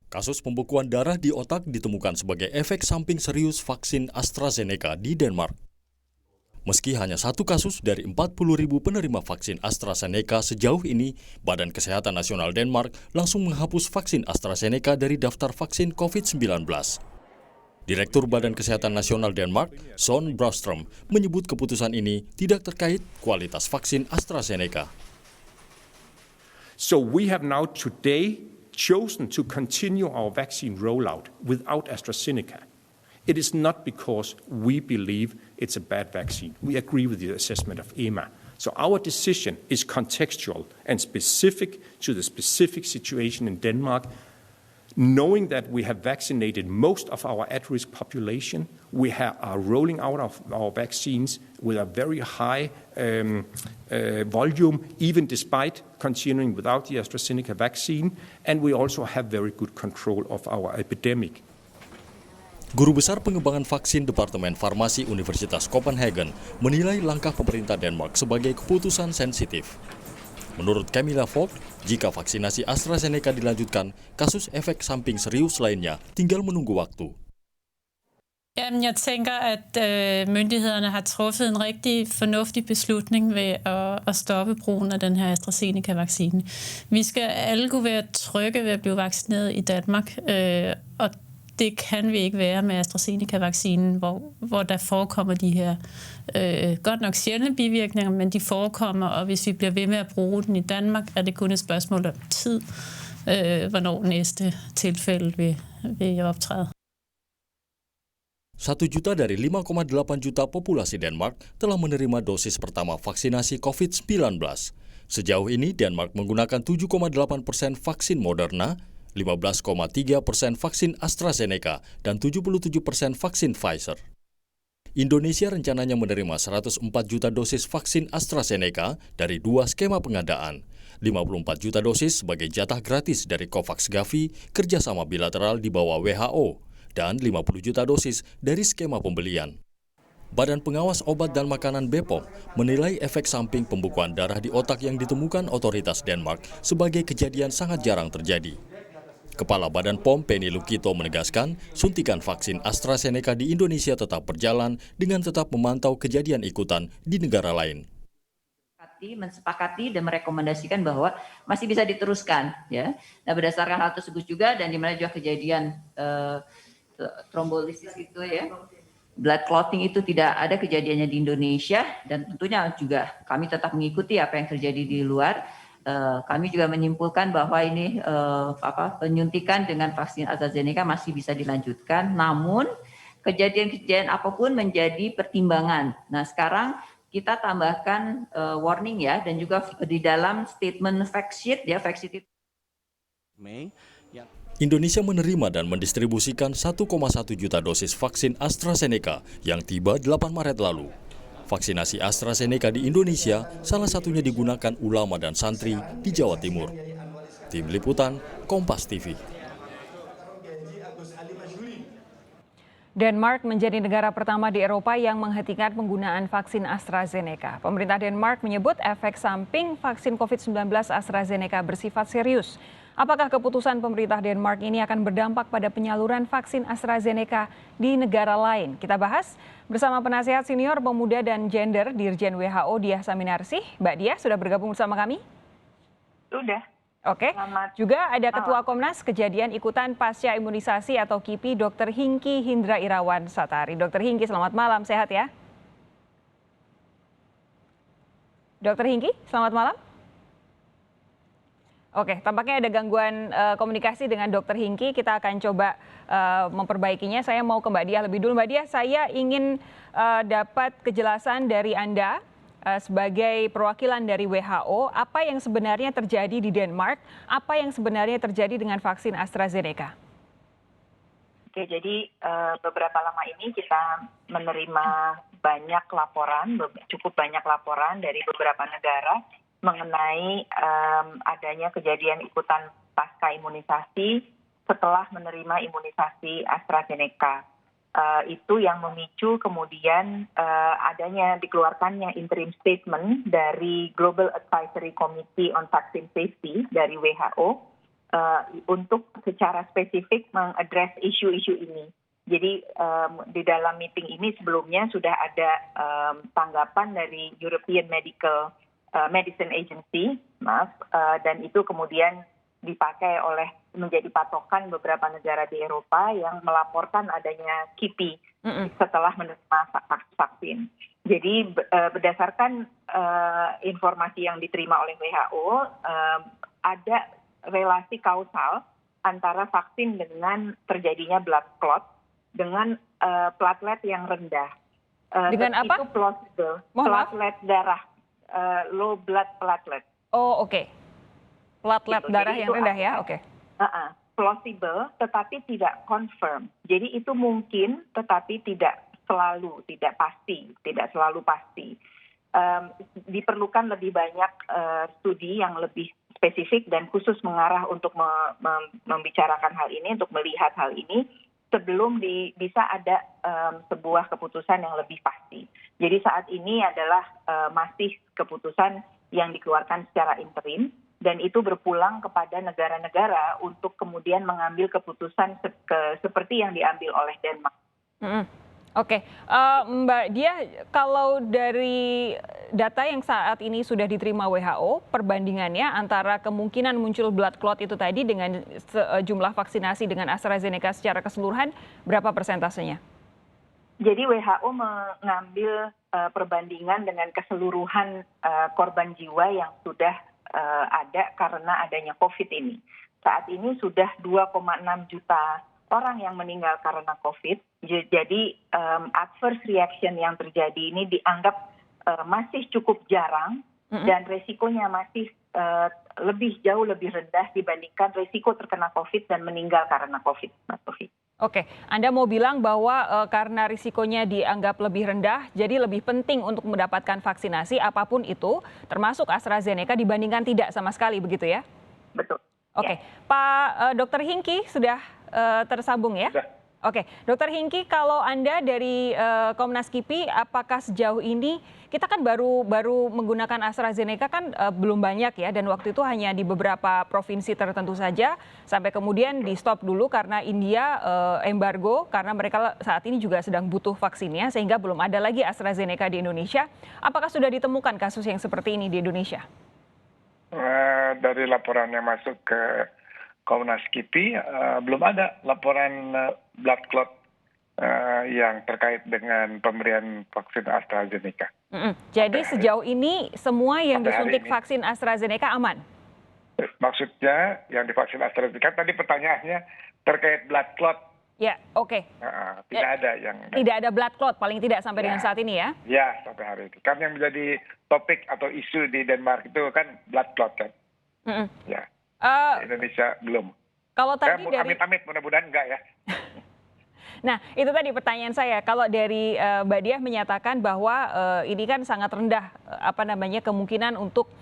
Kasus pembekuan darah di otak ditemukan sebagai efek samping serius vaksin AstraZeneca di Denmark. Meski hanya satu kasus dari 40.000 penerima vaksin AstraZeneca sejauh ini, Badan Kesehatan Nasional Denmark langsung menghapus vaksin AstraZeneca dari daftar vaksin COVID-19. Direktur Badan Kesehatan Nasional Denmark, Son Brostrøm, menyebut keputusan ini tidak terkait kualitas vaksin AstraZeneca. So we have now today chosen to continue our vaccine rollout without AstraZeneca. It is not because we believe it's a bad vaccine. We agree with the assessment of EMA. So our decision is contextual and specific to the specific situation in Denmark. Knowing that we have vaccinated most of our at-risk population, we are rolling out of our vaccines with a very high volume, even despite continuing without the AstraZeneca vaccine, and we also have very good control of our epidemic. Guru Besar Pengembangan Vaksin Departemen Farmasi Universitas Copenhagen menilai langkah pemerintah Denmark sebagai keputusan sensitif. Menurut Camilla Vogt, jika vaksinasi AstraZeneca dilanjutkan, kasus efek samping serius lainnya tinggal menunggu waktu. Jamen, jeg tænker, at myndighederne har truffet en rigtig fornuftig beslutning ved at stoppe brugen af den her AstraZeneca-vaccine. Vi skal alle kunne være trygge ved at blive vaccineret i Danmark, og det kan vi ikke være med AstraZeneca-vaccinen, hvor der forekommer de her godt nok sjældne bivirkninger, men de forekommer, og hvis vi bliver ved med at bruge den i Danmark, er det kun et spørgsmål om tid, hvornår næste tilfælde vil optræde. 1 juta dari 5,8 juta populasi Denmark telah menerima dosis pertama vaksinasi COVID-19. Sejauh ini, Denmark menggunakan 7,8% vaksin Moderna, 15,3% vaksin AstraZeneca, dan 77% vaksin Pfizer. Indonesia rencananya menerima 104 juta dosis vaksin AstraZeneca dari 2 skema pengadaan, 54 juta dosis sebagai jatah gratis dari COVAX Gavi kerjasama bilateral di bawah WHO, dan 50 juta dosis dari skema pembelian. Badan Pengawas Obat dan Makanan BPOM menilai efek samping pembekuan darah di otak yang ditemukan otoritas Denmark sebagai kejadian sangat jarang terjadi. Kepala Badan POM Penny Lukito menegaskan, suntikan vaksin AstraZeneca di Indonesia tetap berjalan dengan tetap memantau kejadian ikutan di negara lain. Mensepakati dan merekomendasikan bahwa masih bisa diteruskan, ya. Nah, berdasarkan hal tersebut juga dan di mana juga kejadian trombolisis itu, ya, blood clotting itu tidak ada kejadiannya di Indonesia, dan tentunya juga kami tetap mengikuti apa yang terjadi di luar. Kami juga menyimpulkan bahwa ini penyuntikan dengan vaksin AstraZeneca masih bisa dilanjutkan, namun kejadian-kejadian apapun menjadi pertimbangan. Nah, sekarang kita tambahkan warning, ya, dan juga di dalam statement fact sheet, ya, fact sheet itu. Indonesia menerima dan mendistribusikan 1,1 juta dosis vaksin AstraZeneca yang tiba 8 Maret lalu. Vaksinasi AstraZeneca di Indonesia salah satunya digunakan ulama dan santri di Jawa Timur. Tim Liputan, Kompas TV. Denmark menjadi negara pertama di Eropa yang menghentikan penggunaan vaksin AstraZeneca. Pemerintah Denmark menyebut efek samping vaksin COVID-19 AstraZeneca bersifat serius. Apakah keputusan pemerintah Denmark ini akan berdampak pada penyaluran vaksin AstraZeneca di negara lain? Kita bahas bersama penasihat senior pemuda dan gender Dirjen WHO Diah Saminarsih. Mbak Diah sudah bergabung bersama kami? Sudah. Oke. Selamat. Juga ada Ketua Komnas Kejadian Ikutan Pasca Imunisasi atau KIPI Dr. Hingki Hindra Irawan Satari. Dr. Hingki, selamat malam, sehat ya? Dr. Hingki, selamat malam. Oke, tampaknya ada gangguan komunikasi dengan Dr. Hingki. Kita akan coba memperbaikinya. Saya mau ke Mbak Diah lebih dulu. Mbak Diah, saya ingin dapat kejelasan dari Anda sebagai perwakilan dari WHO. Apa yang sebenarnya terjadi di Denmark? Apa yang sebenarnya terjadi dengan vaksin AstraZeneca? Oke, jadi beberapa lama ini kita menerima banyak laporan, cukup banyak laporan dari beberapa negara mengenai adanya kejadian ikutan pasca imunisasi setelah menerima imunisasi AstraZeneca. Itu yang memicu kemudian adanya dikeluarkannya interim statement dari Global Advisory Committee on Vaccine Safety dari WHO untuk secara spesifik mengadres isu-isu ini. Jadi di dalam meeting ini sebelumnya sudah ada tanggapan dari European Medicine Agency, dan itu kemudian dipakai menjadi patokan beberapa negara di Eropa yang melaporkan adanya KIPI setelah menerima vaksin. Jadi berdasarkan informasi yang diterima oleh WHO, ada relasi kausal antara vaksin dengan terjadinya blood clot dengan platelet yang rendah. Dengan apa? Itu plausible. Platelet darah, low blood platelet. Oh, oke. Platelet Gitu. darah Jadi yang rendah ya, oke. Plausible, tetapi tidak confirm. Jadi itu mungkin, tetapi tidak selalu pasti. Diperlukan lebih banyak studi yang lebih spesifik dan khusus mengarah untuk membicarakan hal ini, untuk melihat hal ini sebelum bisa ada sebuah keputusan yang lebih pasti. Jadi saat ini adalah masih keputusan yang dikeluarkan secara interim dan itu berpulang kepada negara-negara untuk kemudian mengambil keputusan seperti yang diambil oleh Denmark. Oke, Mbak Diah, kalau dari data yang saat ini sudah diterima WHO, perbandingannya antara kemungkinan muncul blood clot itu tadi dengan jumlah vaksinasi dengan AstraZeneca secara keseluruhan, berapa persentasenya? Jadi WHO mengambil perbandingan dengan keseluruhan korban jiwa yang sudah ada karena adanya COVID ini. Saat ini sudah 2,6 juta orang yang meninggal karena COVID. Jadi adverse reaction yang terjadi ini dianggap masih cukup jarang dan resikonya masih jauh lebih rendah dibandingkan resiko terkena COVID dan meninggal karena COVID. Oke, Anda mau bilang bahwa karena risikonya dianggap lebih rendah, jadi lebih penting untuk mendapatkan vaksinasi apapun itu, termasuk AstraZeneca dibandingkan tidak sama sekali, begitu ya? Betul. Oke, Ya. Pak Dr. Hingki sudah tersambung ya? Sudah. Oke, Dr. Hingki, kalau Anda dari Komnas KIPI, apakah sejauh ini kita kan baru menggunakan AstraZeneca kan belum banyak ya, dan waktu itu hanya di beberapa provinsi tertentu saja, sampai kemudian di stop dulu karena India embargo, karena mereka saat ini juga sedang butuh vaksinnya, sehingga belum ada lagi AstraZeneca di Indonesia. Apakah sudah ditemukan kasus yang seperti ini di Indonesia? Dari laporan yang masuk ke Komnas KIPI, belum ada laporan blood clot yang terkait dengan pemberian vaksin AstraZeneca. Jadi sejauh ini semua yang Sampai hari disuntik ini. vaksin AstraZeneca aman? Maksudnya yang divaksin AstraZeneca, tadi pertanyaannya terkait blood clot, Ya, oke. tidak ada yang... Tidak ada blood clot, paling tidak sampai Ya. dengan saat ini ya? Ya, sampai hari ini. Kan yang menjadi topik atau isu di Denmark itu kan blood clot kan. Ya, Indonesia belum. Kalau tadi dari... Amit-amit, mudah-mudahan enggak ya. Nah, itu tadi pertanyaan saya. Kalau dari Mbak Diah menyatakan bahwa ini kan sangat rendah kemungkinan untuk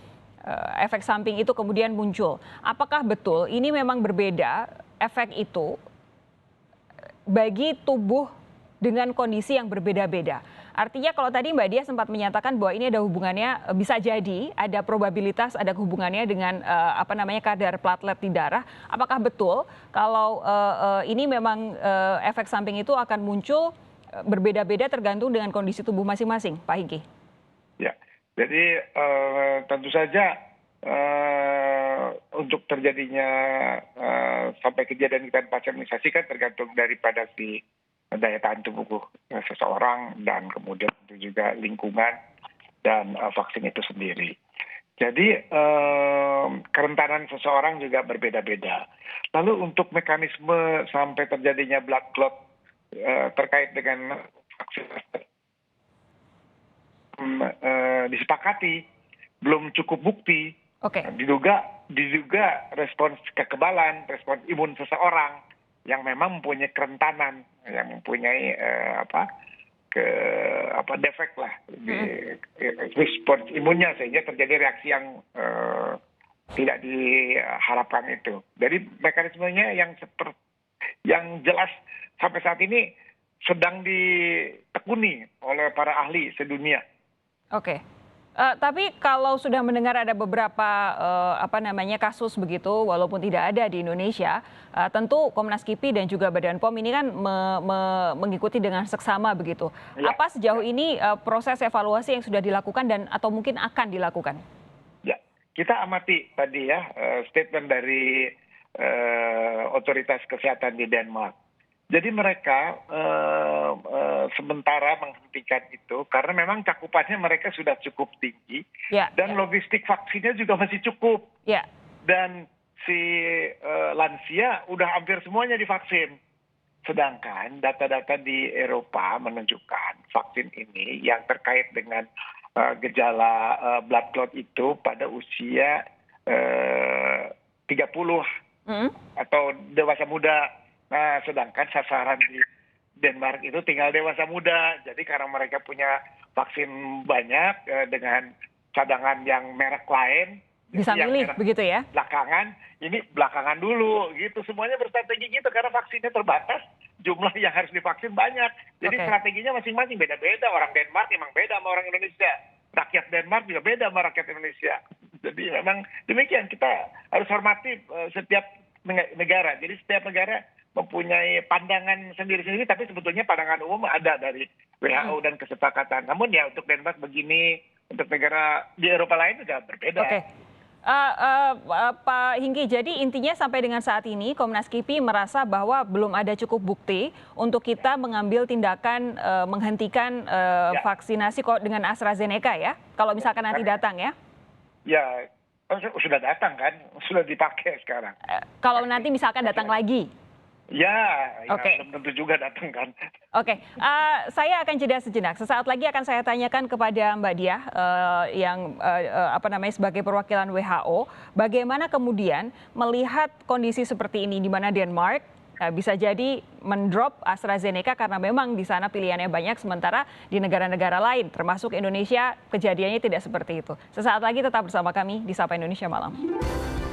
efek samping itu kemudian muncul. Apakah betul ini memang berbeda efek itu bagi tubuh dengan kondisi yang berbeda-beda? Artinya kalau tadi Mbak Diah sempat menyatakan bahwa ini ada hubungannya, bisa jadi ada probabilitas ada hubungannya dengan kadar platelet di darah. Apakah betul kalau ini memang efek samping itu akan muncul berbeda-beda tergantung dengan kondisi tubuh masing-masing, Pak Hingki? Ya, jadi tentu saja untuk terjadinya sampai kejadian vaksinasi kan tergantung daripada si daya tahan tubuh seseorang dan kemudian itu juga lingkungan dan vaksin itu sendiri. Jadi kerentanan seseorang juga berbeda-beda. Lalu untuk mekanisme sampai terjadinya blood clot terkait dengan vaksin disepakati belum cukup bukti. Oke. Diduga respons kekebalan, respons imun seseorang yang memang mempunyai kerentanan, yang mempunyai defek lah respons imunnya sehingga terjadi reaksi yang tidak diharapkan itu. Jadi mekanismenya yang jelas sampai saat ini sedang ditekuni oleh para ahli sedunia. Oke. Tapi kalau sudah mendengar ada beberapa kasus begitu, walaupun tidak ada di Indonesia, tentu Komnas KIPI dan juga Badan POM ini kan mengikuti dengan seksama begitu. Ya. Apa sejauh ini proses evaluasi yang sudah dilakukan dan atau mungkin akan dilakukan? Ya, kita amati tadi ya statement dari otoritas kesehatan di Denmark. Jadi mereka sementara menghentikan itu karena memang cakupannya mereka sudah cukup tinggi dan logistik vaksinnya juga masih cukup. Dan si lansia udah hampir semuanya divaksin. Sedangkan data-data di Eropa menunjukkan vaksin ini yang terkait dengan gejala blood clot itu pada usia 30 atau dewasa muda. Nah, sedangkan sasaran di Denmark itu tinggal dewasa muda. Jadi karena mereka punya vaksin banyak dengan cadangan yang merek lain. Bisa milih begitu ya? Ini belakangan dulu gitu. Semuanya berstrategi gitu karena vaksinnya terbatas. Jumlah yang harus divaksin banyak. Jadi strateginya masing-masing beda-beda. Orang Denmark emang beda sama orang Indonesia. Rakyat Denmark juga beda sama rakyat Indonesia. Jadi memang demikian. Kita harus hormati setiap negara. Jadi setiap negara mempunyai pandangan sendiri-sendiri, tapi sebetulnya pandangan umum ada dari WHO dan kesepakatan. Namun ya untuk Denmark begini, untuk negara di Eropa lain juga berbeda. Pak Hinggi, jadi intinya sampai dengan saat ini Komnas KIPI merasa bahwa belum ada cukup bukti untuk kita mengambil tindakan menghentikan vaksinasi dengan AstraZeneca ya? Kalau misalkan nanti datang ya? Ya, sudah datang kan, sudah dipakai sekarang. Kalau nanti misalkan datang lagi? Ya, belum tentu juga datang kan. Saya akan jeda sejenak. Sesaat lagi akan saya tanyakan kepada Mbak Diah yang sebagai perwakilan WHO, bagaimana kemudian melihat kondisi seperti ini di mana Denmark bisa jadi mendrop AstraZeneca karena memang di sana pilihannya banyak, sementara di negara-negara lain termasuk Indonesia kejadiannya tidak seperti itu. Sesaat lagi tetap bersama kami di Sapa Indonesia Malam.